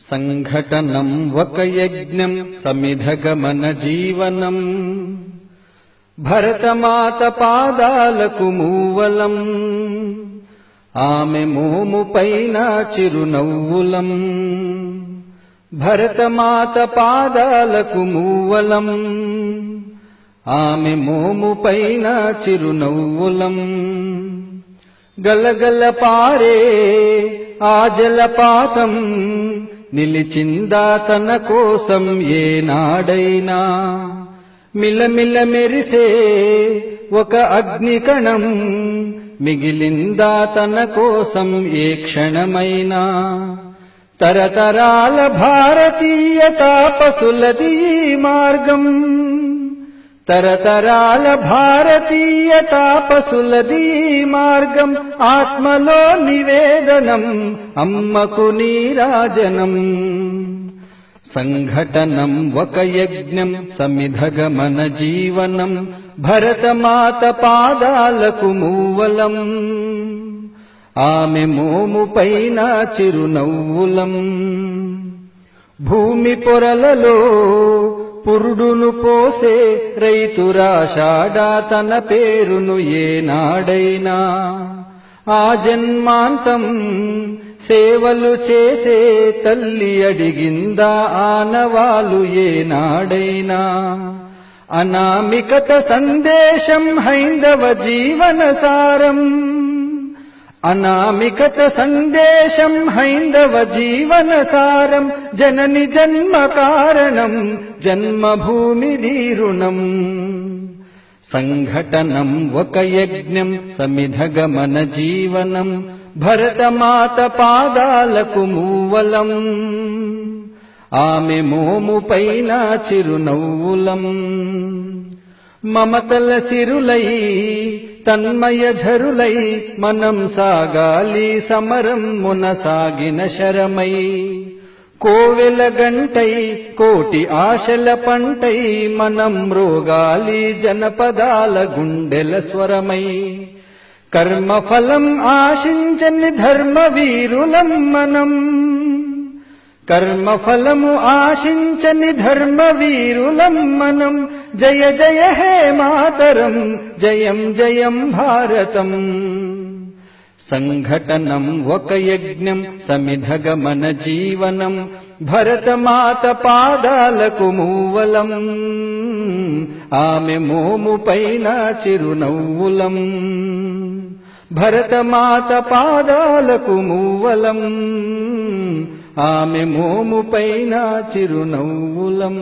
సంఘటనం ఒక యజ్ఞం సమిధగమన జీవనం భరతమాత పాదాలకు మూవలం ఆమె మోము పైన చిరునవ్వులం భరతమాత పాదాలకు మూవలం ఆమె మోము పైన చిరునవ్వులం గలగల పారే ఆ జలపాతం నిలిచిందా తన కోసం ఏనాడైనా మిలమిల మెరిసే ఒక అగ్నికణం మిగిలిందా తన కోసం ఏ క్షణమైనా తరతరాల భారతీయ తాపసులది ఈ మార్గం తరతరాల భారతీయ తాపసులది ఈ మార్గం ఆత్మలో నివేదనం అమ్మకు నీరాజనం సంఘటనం ఒక యజ్ఞం సమిధగమన జీవనం భరతమాత పాదాలకు మూవలం ఆమె మోము పైన చిరునవ్వులం భూమి పొరలలో పురుడును పోసే రైతురాషాఢా తన పేరును ఏనాడైనా ఆ జన్మాంతం సేవలు చేసే తల్లి అడిగిందా ఆనవాలు ఏనాడైనా అనామికత సందేశం హైందవ జీవన సారం అనామికత సందేశం హైందవ జీవన సారం జనని జన్మ కారణం జన్మభూమి రుణం సంఘటనం ఒక యజ్ఞం సమిధగమన జీవనం భరతమాత పాదాలకు మూవలం ఆమె మోము పైన చిరునవ్వులం మమతల సిరులై తన్మయ ఝరులై మనం సాగాలి సమరం మునసాగిన శరమై కోవెల గంటై కోటి ఆశల పంటై మనం మ్రోగాలి జనపదాల గుండెల స్వరమై కర్మఫలం ఆశించని ధర్మవీరులం మనం కర్మఫలము ఆశించని ధర్మవీరులం మనం జయ జయ హే మాతరం జయం జయం భారతం సంఘటనం ఒక యజ్ఞం సమిధగమన జీవనం భరతమాత పాదాలకు మూవలం ఆమె మోము పైన చిరునవ్వులం భరతమాత పాదాలకు మూవలం ఆమె మోము పైన చిరునవ్వులం